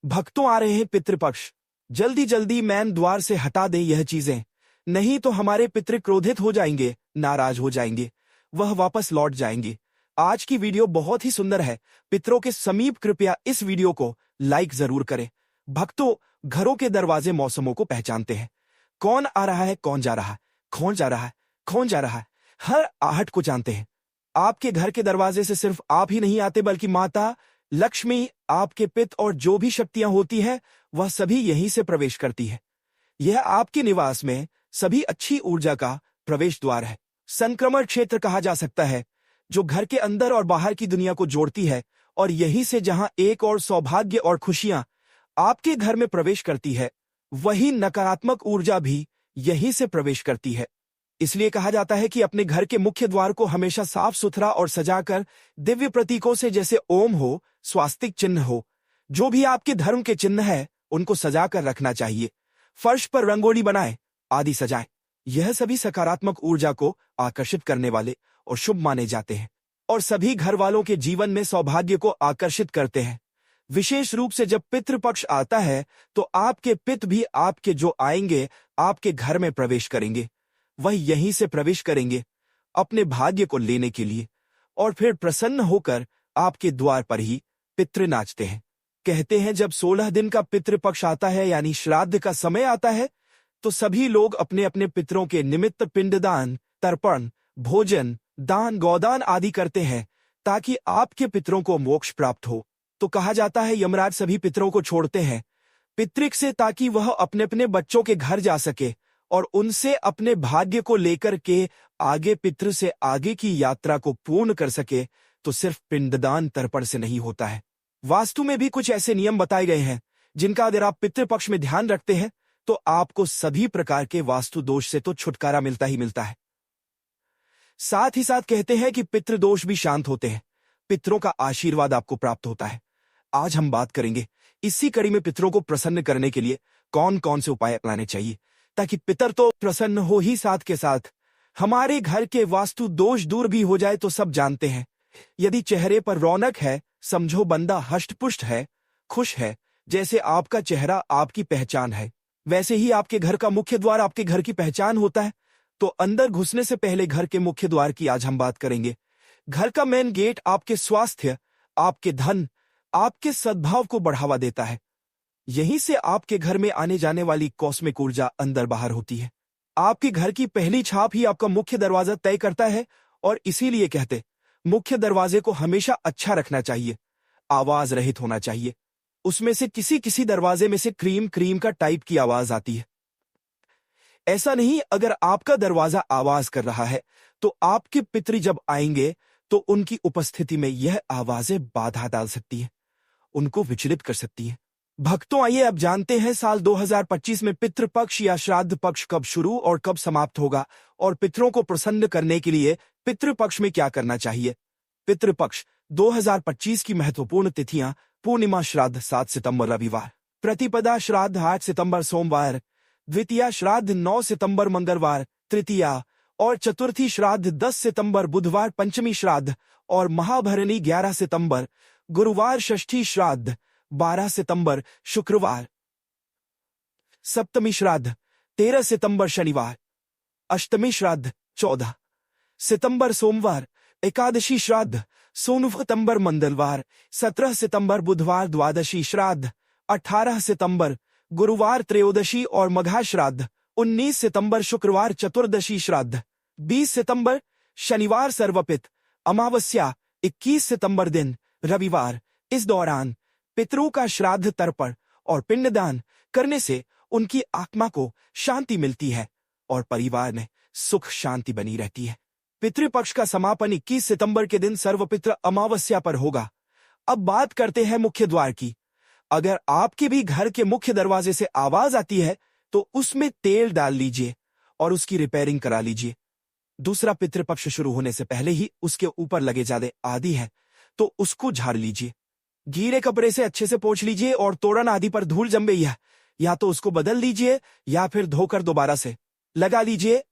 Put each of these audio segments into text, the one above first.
भक्तों आ रहे हैं पितृपक्ष, जल्दी जल्दी मैन द्वार से हटा दे यह चीजें, नहीं तो हमारे पितृ क्रोधित हो जाएंगे, नाराज हो जाएंगे, वह वापस लौट जाएंगे। आज की वीडियो बहुत ही सुंदर है, पितरों के समीप कृपया इस वीडियो को लाइक जरूर करें। भक्तों, घरों के दरवाजे मौसमों को पहचानते हैं। कौन आ रहा है, कौन जा रहा है, कौन जा रहा है, कौन जा रहा है, हर आहट को जानते हैं। आपके घर के दरवाजे से सिर्फ आप ही नहीं आते, बल्कि माता लक्ष्मी, आपके पिता और जो भी शक्तियां होती हैं वह सभी यहीं से प्रवेश करती है। यह आपके निवास में सभी अच्छी ऊर्जा का प्रवेश द्वार है, संक्रमण क्षेत्र कहा जा सकता है, जो घर के अंदर और बाहर की दुनिया को जोड़ती है, और यहीं से जहां एक और सौभाग्य और खुशियां आपके घर में प्रवेश करती है, वही नकारात्मक ऊर्जा भी यहीं से प्रवेश करती है। इसलिए कहा जाता है कि अपने घर के मुख्य द्वार को हमेशा साफ सुथरा और सजाकर दिव्य प्रतीकों से, जैसे ओम हो, स्वास्तिक चिन्ह हो, जो भी आपके धर्म के चिन्ह है, उनको सजाकर रखना चाहिए। फर्श पर रंगोली बनाएं, आदि सजाएं। यह सभी सकारात्मक ऊर्जा को आकर्षित करने वाले और शुभ माने जाते हैं, और सभी घर वालों के जीवन में सौभाग्य को आकर्षित करते हैं। विशेष रूप से जब पितृपक्ष आता है तो आपके पिता भी आपके जो आएंगे आपके घर में प्रवेश करेंगे, वह यहीं से प्रवेश करेंगे अपने भाग्य को लेने के लिए, और फिर प्रसन्न होकर आपके द्वार पर ही पितृ नाचते हैं। कहते हैं जब 16 दिन का पितृपक्ष आता है, यानी श्राद्ध का समय आता है, तो सभी लोग अपने अपने पितरों के निमित्त पिंडदान, तर्पण, भोजन, दान, गौदान आदि करते हैं, ताकि आपके पितरों को मोक्ष प्राप्त हो। तो कहा जाता है यमराज सभी पितरों को छोड़ते हैं पितृक से, ताकि वह अपने अपने बच्चों के घर जा सके और उनसे अपने भाग्य को लेकर के आगे पितृ से आगे की यात्रा को पूर्ण कर सके। तो सिर्फ पिंडदान तर्पण से नहीं होता है। वास्तु में भी कुछ ऐसे नियम बताए गए हैं जिनका अगर आप पितृपक्ष में ध्यान रखते हैं तो आपको सभी प्रकार के वास्तु दोष से तो छुटकारा मिलता ही मिलता है। साथ ही साथ कहते हैं कि पितृदोष भी शांत होते हैं, पितरों का आशीर्वाद आपको प्राप्त होता है। आज हम बात करेंगे इसी कड़ी में पितरों को प्रसन्न करने के लिए कौन कौन से उपाय अपनाने चाहिए, ताकि पितर तो प्रसन्न हो ही, साथ के साथ हमारे घर के वास्तु दोष दूर भी हो जाए। तो सब जानते हैं, यदि चेहरे पर रौनक है, समझो बंदा हष्टपुष्ट है, खुश है। जैसे आपका चेहरा आपकी पहचान है, वैसे ही आपके घर का मुख्य द्वार आपके घर की पहचान होता है। तो अंदर घुसने से पहले घर के मुख्य द्वार की आज हम बात करेंगे। घर का मेन गेट आपके स्वास्थ्य, आपके धन, आपके सद्भाव को बढ़ावा देता है। यहीं से आपके घर में आने जाने वाली कॉस्मिक ऊर्जा अंदर बाहर होती है। आपके घर की पहली छाप ही आपका मुख्य दरवाजा तय करता है, और इसीलिए कहते मुख्य दरवाजे को हमेशा अच्छा रखना चाहिए, आवाज रहित होना चाहिए। उसमें से किसी किसी दरवाजे में से क्रीम क्रीम का टाइप की आवाज आती है। ऐसा नहीं, अगर आपका दरवाजा आवाज कर रहा है तो आपके पितृ जब आएंगे तो उनकी उपस्थिति में यह आवाजें बाधा डाल सकती है, उनको विचलित कर सकती है। भक्तों, आइए अब जानते हैं साल 2025 में पितृपक्ष या श्राद्ध पक्ष कब शुरू और कब समाप्त होगा, और पितरों को प्रसन्न करने के लिए पितृपक्ष में क्या करना चाहिए। पितृपक्ष 2025 की महत्वपूर्ण तिथियां: पूर्णिमा श्राद्ध 7 सितंबर रविवार, प्रतिपदा श्राद्ध 8 सितंबर सोमवार, द्वितीया श्राद्ध 9 सितंबर मंगलवार, तृतीया और चतुर्थी श्राद्ध 10 सितंबर बुधवार, पंचमी श्राद्ध और महाभरणी 11 सितंबर गुरुवार, षष्ठी श्राद्ध 12 सितंबर शुक्रवार, सप्तमी श्राद्ध 13 सितंबर शनिवार, अष्टमी श्राद्ध 14 सितंबर सोमवार, एकादशी श्राद्ध 16 सितंबर मंगलवार, 17 सितंबर बुधवार, द्वादशी श्राद्ध 18 सितंबर गुरुवार, त्रयोदशी और मघा श्राद्ध 19 सितंबर शुक्रवार, चतुर्दशी श्राद्ध 20 सितंबर शनिवार, सर्वपित अमावस्या 21 सितंबर दिन रविवार। इस दौरान पितरों का श्राद्ध, तर्पण और पिंडदान करने से उनकी आत्मा को शांति मिलती है और परिवार में सुख शांति बनी रहती है। पितृपक्ष का समापन 21 सितंबर के दिन सर्वपित्र अमावस्या पर होगा। अब बात करते हैं मुख्य द्वार की। अगर आपके भी घर के मुख्य दरवाजे से आवाज आती है तो उसमें तेल डाल लीजिए और उसकी रिपेयरिंग करा लीजिए। दूसरा, पितृपक्ष शुरू होने से पहले ही उसके ऊपर लगे जादे आदि है तो उसको झाड़ लीजिए, गीले कपड़े से अच्छे से पोंछ लीजिए, और तोरण आदि पर धूल जम गई है या तो उसको बदल लीजिए या फिर धोकर दोबारा से लगा लीजिए।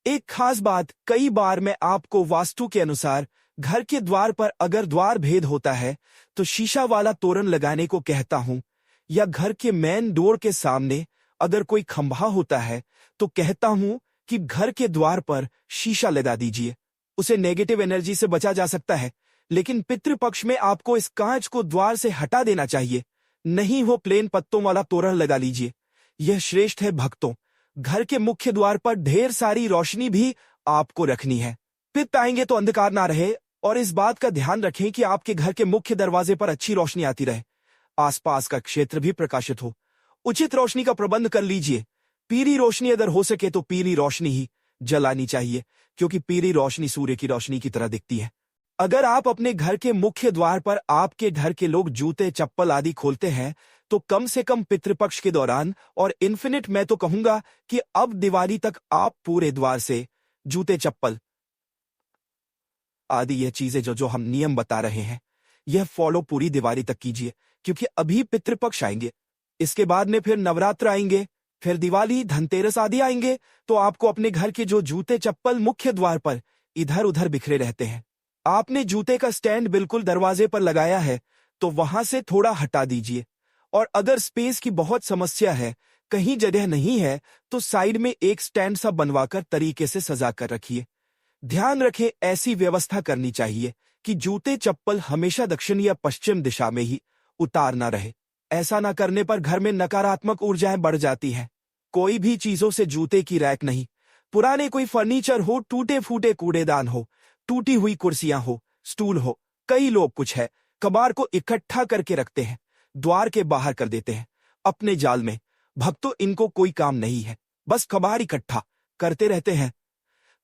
एक खास बात, कई बार मैं आपको वास्तु के अनुसार घर के द्वार पर अगर द्वार भेद होता है तो शीशा वाला तोरण लगाने को कहता हूं, या घर के मेन डोर के सामने अगर कोई खंभा होता है तो कहता हूं कि घर के द्वार पर शीशा लगा दीजिए। उसे नेगेटिव एनर्जी से बचा जा सकता है, लेकिन पितृपक्ष में आपको इस कांच को द्वार से हटा देना चाहिए। नहीं हो प्लेन पत्तों वाला तोरण लगा लीजिए, यह श्रेष्ठ है। भक्तों, घर के मुख्य द्वार पर ढेर सारी रोशनी भी आपको रखनी है। पित्त आएंगे तो अंधकार ना रहे, और इस बात का ध्यान रखें कि आपके घर के मुख्य दरवाजे पर अच्छी रोशनी आती रहे, आसपास का क्षेत्र भी प्रकाशित हो। उचित रोशनी का प्रबंध कर लीजिए। पीली रोशनी अगर हो सके तो पीली रोशनी ही जलानी चाहिए, क्योंकि पीली रोशनी सूर्य की रोशनी की तरह दिखती है। अगर आप अपने घर के मुख्य द्वार पर आपके घर के लोग जूते चप्पल आदि खोलते हैं तो कम से कम पितृपक्ष के दौरान और इन्फिनिट मैं तो कहूंगा कि अब दिवाली तक आप पूरे द्वार से जूते चप्पल आदि यह चीजें जो हम नियम बता रहे हैं यह फॉलो पूरी दिवाली तक कीजिए, क्योंकि अभी पितृपक्ष आएंगे। इसके बाद में फिर नवरात्र आएंगे, फिर दिवाली, धनतेरस आदि आएंगे, तो आपको अपने घर के जो जूते चप्पल मुख्य द्वार पर इधर उधर बिखरे रहते हैं, आपने जूते का स्टैंड बिल्कुल दरवाजे पर लगाया है तो वहां से थोड़ा हटा दीजिए। और अगर स्पेस की बहुत समस्या है, कहीं जगह नहीं है, तो साइड में एक स्टैंड सा बनवाकर तरीके से सजा कर रखिए। ध्यान रखें, ऐसी व्यवस्था करनी चाहिए कि जूते चप्पल हमेशा दक्षिण या पश्चिम दिशा में ही उतारना रहे। ऐसा न करने पर घर में नकारात्मक ऊर्जाएं बढ़ जाती हैं। कोई भी चीजों से जूते की रैक नहीं, पुराने कोई फर्नीचर हो, टूटे फूटे कूड़ेदान हो, टूटी हुई कुर्सियां हो, स्टूल हो, कई लोग कुछ है कबाड़ को इकट्ठा करके रखते हैं, द्वार के बाहर कर देते हैं अपने जाल में। भक्तों, इनको कोई काम नहीं है, बस कबाड़ इकट्ठा करते रहते हैं।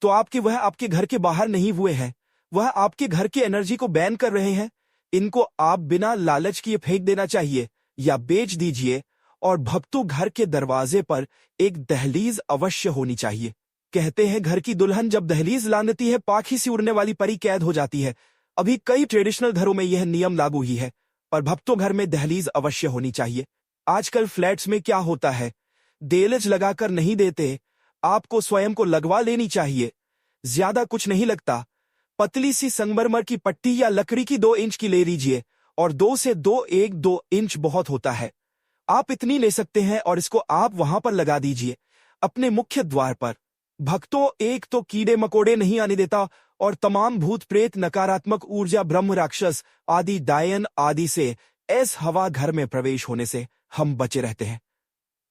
तो वह आपके घर के बाहर नहीं हुए हैं, वह आपके घर की एनर्जी को बैन कर रहे हैं। इनको आप बिना लालच किए फेंक देना चाहिए या बेच दीजिए। और भक्तों, घर के दरवाजे पर एक दहलीज अवश्य होनी चाहिए। कहते हैं घर की दुल्हन जब दहलीज लांघती है पाखी सी उड़ने वाली परी कैद हो जाती है। अभी कई ट्रेडिशनल घरों में यह नियम लागू ही है, पर भक्तों घर में दहलीज अवश्य होनी चाहिए। आजकल फ्लैट्स में क्या होता है, देलज लगाकर नहीं देते, आपको स्वयं को लगवा लेनी चाहिए। ज्यादा कुछ नहीं लगता, पतली सी संगमरमर की पट्टी या लकड़ी की 2 इंच की ले लीजिए, और 2 से 2 इंच बहुत होता है। आप इतनी ले सकते हैं और इसको आप वहां पर लगा दीजिए अपने मुख्य द्वार पर। भक्तों, एक तो कीड़े मकोड़े नहीं आने देता, और तमाम भूत प्रेत, नकारात्मक ऊर्जा, ब्रह्म राक्षस आदि डायन आदि से हवा घर में प्रवेश होने से हम बचे रहते हैं।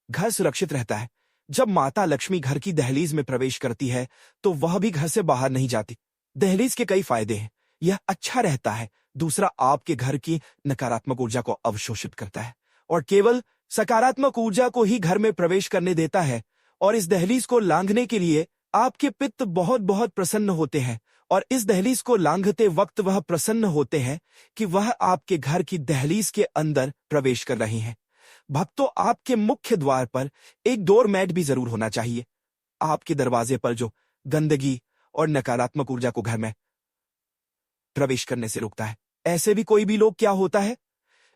घर सुरक्षित रहता है। जब माता लक्ष्मी घर की दहलीज में प्रवेश करती है तो वह भी घर से बाहर नहीं जाती। दहलीज के कई फायदे हैं। यह अच्छा रहता है। दूसरा, आपके घर की नकारात्मक ऊर्जा को अवशोषित करता है और केवल सकारात्मक ऊर्जा को ही घर में प्रवेश करने देता है। और इस दहलीज को लांघने के लिए आपके पित्त बहुत बहुत प्रसन्न होते हैं, और इस दहलीज को लांघते वक्त वह प्रसन्न होते हैं कि वह आपके घर की दहलीज के अंदर प्रवेश कर रहे हैं। भक्तों, आपके मुख्य द्वार पर एक डोर मैट भी जरूर होना चाहिए। आपके दरवाजे पर जो गंदगी और नकारात्मक ऊर्जा को घर में प्रवेश करने से रोकता है। ऐसे भी कोई भी लोग क्या होता है,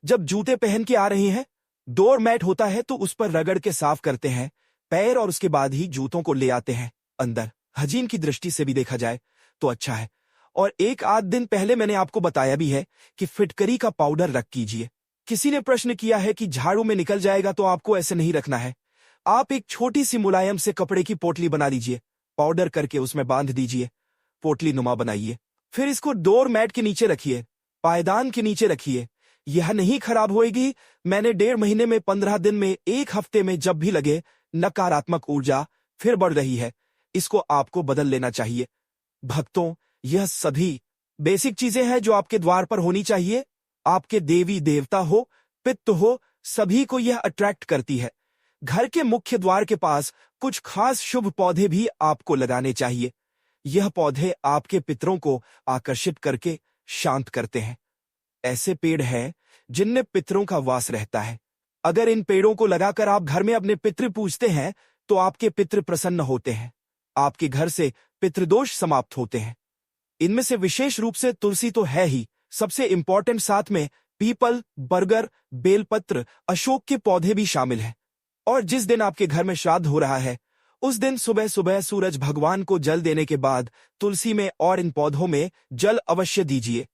जब जूते पहन के आ रहे हैं, डोर मैट होता है तो उस पर रगड़ के साफ करते हैं पैर, और उसके बाद ही जूतों को ले आते हैं अंदर। हाइजीन की दृष्टि से भी देखा जाए तो अच्छा है। और एक आध दिन पहले मैंने आपको बताया भी है कि फिटकरी का पाउडर रख कीजिए। किसी ने प्रश्न किया है कि झाड़ू में निकल जाएगा, तो आपको ऐसे नहीं रखना है। आप एक छोटी सी मुलायम से कपड़े की पोटली बना लीजिए, पाउडर करके उसमें बांध दीजिए, पोटली नुमा बनाइए, फिर इसको डोर मैट के नीचे रखिए, पायदान के नीचे रखिए। यह नहीं खराब होएगी। मैंने 1.5 महीने में, 15 दिन में, 1 हफ्ते में जब भी लगे नकारात्मक ऊर्जा फिर बढ़ रही है, इसको आपको बदल लेना चाहिए। भक्तों, यह सभी बेसिक चीजें हैं जो आपके द्वार पर होनी चाहिए। आपके देवी देवता हो, पित्त हो, सभी को यह अट्रैक्ट करती है। घर के मुख्य द्वार के पास कुछ खास शुभ पौधे भी आपको लगाने चाहिए। यह पौधे आपके पितरों को आकर्षित करके शांत करते हैं। ऐसे पेड़ हैं जिनमें पितरों का वास रहता है। अगर इन पेड़ों को लगाकर आप घर में अपने पितृ पूजते हैं तो आपके पितृ प्रसन्न होते हैं, आपके घर से पितृदोष समाप्त होते हैं। इनमें से विशेष रूप से तुलसी तो है ही सबसे इंपॉर्टेंट, साथ में पीपल, बरगद, बेलपत्र, अशोक के पौधे भी शामिल हैं। और जिस दिन आपके घर में श्राद्ध हो रहा है, उस दिन सुबह सुबह सूरज भगवान को जल देने के बाद तुलसी में और इन पौधों में जल अवश्य दीजिए।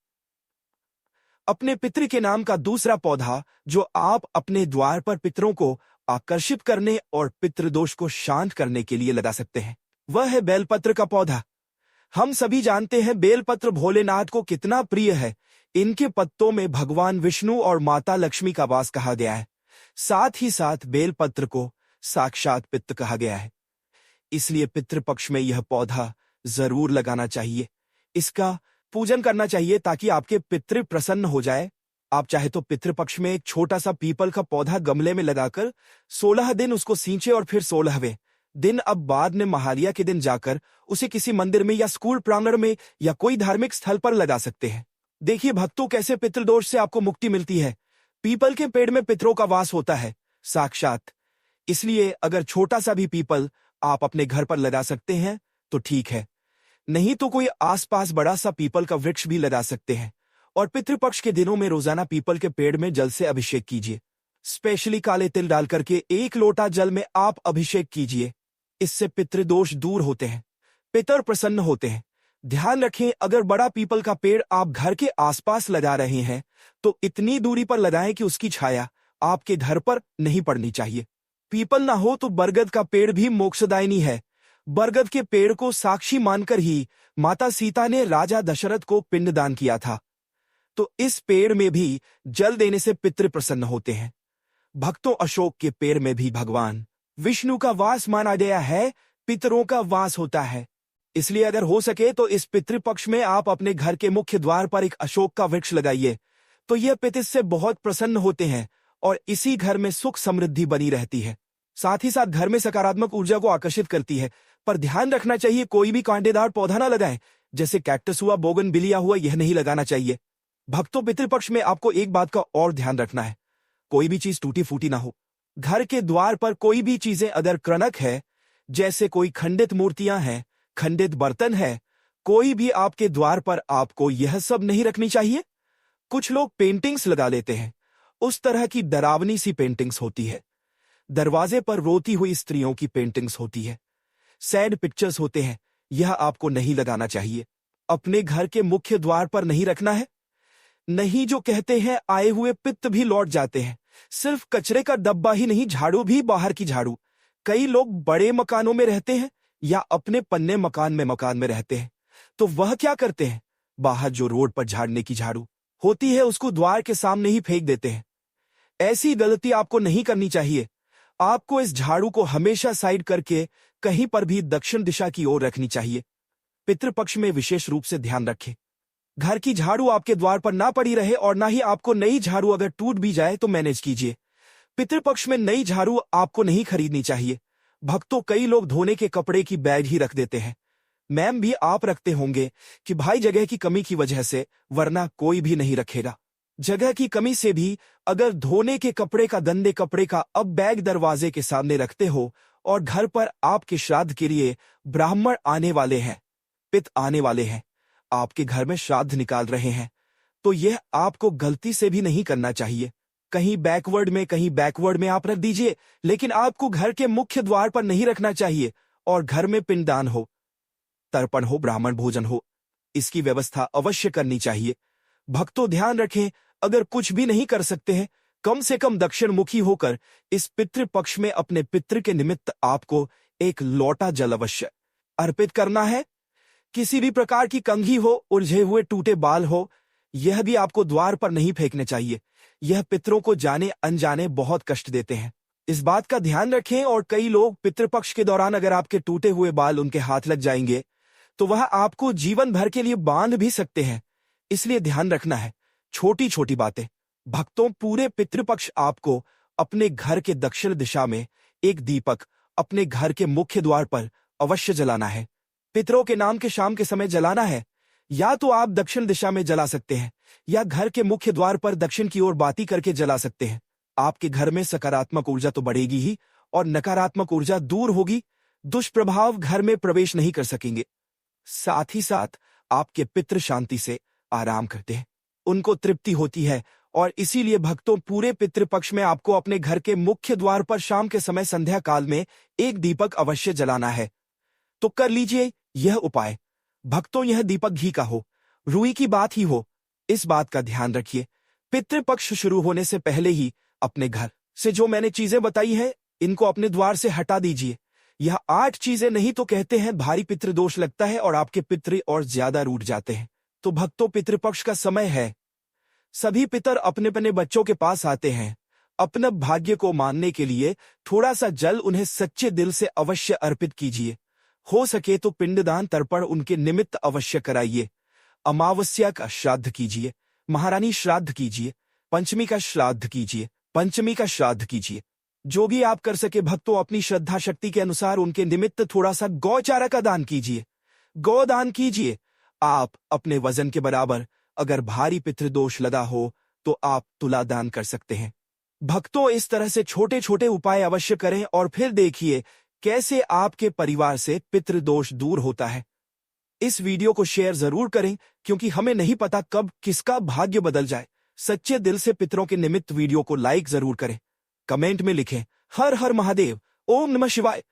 अपने पितृ के नाम का दूसरा पौधा जो आप अपने द्वार पर पितरों को आकर्षित करने और पितृदोष को शांत करने के लिए लगा सकते हैं, वह है बेलपत्र का पौधा। हम सभी जानते हैं बेलपत्र भोलेनाथ को कितना प्रिय है। इनके पत्तों में भगवान विष्णु और माता लक्ष्मी का वास कहा गया है। साथ ही साथ बेलपत्र को साक्षात पितृ कहा गया है, इसलिए पितृपक्ष में यह पौधा जरूर लगाना चाहिए। इसका पूजन करना चाहिए ताकि आपके पितृ प्रसन्न हो जाए। आप चाहे तो पितृपक्ष में एक छोटा सा पीपल का पौधा गमले में लगाकर 16 दिन उसको सींचे और फिर 16वें दिन अब बाद में महालया के दिन जाकर उसे किसी मंदिर में या स्कूल प्रांगण में या कोई धार्मिक स्थल पर लगा सकते हैं। देखिए भक्तों, कैसे पितृदोष से आपको मुक्ति मिलती है। पीपल के पेड़ में पितरों का वास होता है साक्षात, इसलिए अगर छोटा सा भी पीपल आप अपने घर पर लगा सकते हैं तो ठीक है, नहीं तो कोई आसपास बड़ा सा पीपल का वृक्ष भी लगा सकते हैं। और पितृपक्ष के दिनों में रोजाना पीपल के पेड़ में जल से अभिषेक कीजिए। स्पेशली काले तिल डाल करके 1 लोटा जल में आप अभिषेक कीजिए। इससे पितृदोष दूर होते हैं, पितर प्रसन्न होते हैं। ध्यान रखें, अगर बड़ा पीपल का पेड़ आप घर के आसपास लगा रहे हैं तो इतनी दूरी पर लगाएं कि उसकी छाया आपके घर पर नहीं पड़नी चाहिए। पीपल ना हो तो बरगद का पेड़ भी मोक्षदायिनी है। बरगद के पेड़ को साक्षी मानकर ही माता सीता ने राजा दशरथ को पिंडदान किया था, तो इस पेड़ में भी जल देने से पितृ प्रसन्न होते हैं। भक्तों, अशोक के पेड़ में भी भगवान विष्णु का वास माना गया है, पितरों का वास होता है। इसलिए अगर हो सके तो इस पितृपक्ष में आप अपने घर के मुख्य द्वार पर एक अशोक का वृक्ष लगाइए, तो यह पितर से बहुत प्रसन्न होते हैं और इसी घर में सुख समृद्धि बनी रहती है। साथ ही साथ घर में सकारात्मक ऊर्जा को आकर्षित करती है। पर ध्यान रखना चाहिए, कोई भी कांटेदार पौधा ना लगाएं, जैसे कैक्टस हुआ, बोगनविलिया हुआ, यह नहीं लगाना चाहिए। भक्तों, पितृपक्ष में आपको एक बात का और ध्यान रखना है, कोई भी चीज टूटी फूटी ना हो। घर के द्वार पर कोई भी चीजें अगर क्रनक है, जैसे कोई खंडित मूर्तियां हैं, खंडित बर्तन है, कोई भी आपके द्वार पर आपको यह सब नहीं रखनी चाहिए। कुछ लोग पेंटिंग्स लगा लेते हैं, उस तरह की डरावनी सी पेंटिंग्स होती है। दरवाजे पर रोती हुई स्त्रियों की पेंटिंग्स होती है, सैड पिक्चर्स होते हैं, यह आपको नहीं लगाना चाहिए। अपने घर के मुख्य द्वार पर नहीं रखना है। नहीं, जो कहते हैं आए हुए पित्त भी लौट जाते हैं। सिर्फ कचरे का डब्बा ही नहीं, झाड़ू भी बाहर की झाड़ू। कई लोग बड़े मकानों में रहते हैं या अपने पन्ने मकान में रहते हैं, तो वह क्या करते हैं, बाहर जो रोड पर झाड़ने की झाड़ू होती है उसको द्वार के सामने ही फेंक देते हैं। ऐसी गलती आपको नहीं करनी चाहिए। आपको इस झाड़ू को हमेशा साइड करके कहीं पर भी दक्षिण दिशा की ओर रखनी चाहिए। पितृपक्ष में विशेष रूप से ध्यान रखें, घर की झाड़ू आपके द्वार पर ना पड़ी रहे और ना ही आपको नई झाड़ू अगर टूट भी जाए तो मैनेज कीजिए। पितृपक्ष में नई झाड़ू आपको नहीं खरीदनी चाहिए। भक्तों, कई लोग धोने के कपड़े की बैग ही रख देते हैं। मैम भी आप रखते होंगे कि भाई जगह की कमी की वजह से, वरना कोई भी नहीं रखेगा। जगह की कमी से भी अगर धोने के कपड़े का, गंदे कपड़े का अब बैग दरवाजे के सामने रखते हो और घर पर आपके श्राद्ध के लिए ब्राह्मण आने वाले हैं, पित आने वाले हैं, आपके घर में श्राद्ध निकाल रहे हैं, तो यह आपको गलती से भी नहीं करना चाहिए। कहीं बैकवर्ड में आप रख दीजिए, लेकिन आपको घर के मुख्य द्वार पर नहीं रखना चाहिए। और घर में पिंडदान हो, तर्पण हो, ब्राह्मण भोजन हो, इसकी व्यवस्था अवश्य करनी चाहिए। भक्तों, ध्यान रखें, अगर कुछ भी नहीं कर सकते हैं, कम से कम दक्षिण मुखी होकर इस पितृपक्ष में अपने पितृ के निमित्त आपको 1 लोटा जल अवश्य अर्पित करना है। किसी भी प्रकार की कंघी हो, उलझे हुए टूटे बाल हो, यह भी आपको द्वार पर नहीं फेंकने चाहिए। यह पितरों को जाने अनजाने बहुत कष्ट देते हैं, इस बात का ध्यान रखें। और कई लोग पितृपक्ष के दौरान अगर आपके टूटे हुए बाल उनके हाथ लग जाएंगे तो वह आपको जीवन भर के लिए बांध भी सकते हैं, इसलिए ध्यान रखना है। छोटी छोटी बातें। भक्तों, पूरे पितृपक्ष आपको अपने घर के दक्षिण दिशा में एक दीपक अपने घर के मुख्य द्वार पर अवश्य जलाना है। पितरों के नाम के शाम के समय जलाना है। या तो आप दक्षिण दिशा में जला सकते हैं या घर के मुख्य द्वार पर दक्षिण की ओर बाती करके जला सकते हैं। आपके घर में सकारात्मक ऊर्जा तो बढ़ेगी ही और नकारात्मक ऊर्जा दूर होगी। दुष्प्रभाव घर में प्रवेश नहीं कर सकेंगे। साथ ही साथ आपके पितृ शांति से आराम करते हैं, उनको तृप्ति होती है। और इसीलिए भक्तों, पूरे पितृपक्ष में आपको अपने घर के मुख्य द्वार पर शाम के समय संध्या काल में एक दीपक अवश्य जलाना है। तो कर लीजिए यह उपाय। भक्तों, यह दीपक घी का हो, रुई की बात ही हो, इस बात का ध्यान रखिए। पितृपक्ष शुरू होने से पहले ही अपने घर से जो मैंने चीजें बताई है इनको अपने द्वार से हटा दीजिए। यह 8 चीजें नहीं तो कहते हैं भारी पितृदोष लगता है और आपके पितृ और ज्यादा रूठ जाते हैं। तो भक्तों, पितृपक्ष का समय है। सभी पितर अपने अपने बच्चों के पास आते हैं। अपने भाग्य को मानने के लिए थोड़ा सा जल उन्हें सच्चे दिल से अवश्य अर्पित कीजिए। हो सके तो पिंडदान तर्पण उनके निमित्त अवश्य कराइए। अमावस्या का श्राद्ध कीजिए, महारानी श्राद्ध कीजिए, पंचमी का श्राद्ध कीजिए, पंचमी का श्राद्ध कीजिए। जो भी आप कर सके भक्तों, अपनी श्रद्धा शक्ति के अनुसार उनके निमित्त थोड़ा सा गौचारा का दान कीजिए, गौदान कीजिए। आप अपने वजन के बराबर अगर भारी पितृदोष लगा हो तो आप तुला दान कर सकते हैं। भक्तों, इस तरह से छोटे छोटे उपाय अवश्य करें और फिर देखिए कैसे आपके परिवार से पितृदोष दूर होता है। इस वीडियो को शेयर जरूर करें क्योंकि हमें नहीं पता कब किसका भाग्य बदल जाए। सच्चे दिल से पितरों के निमित्त वीडियो को लाइक जरूर करें। कमेंट में लिखें हर हर महादेव, ओम नमः शिवाय।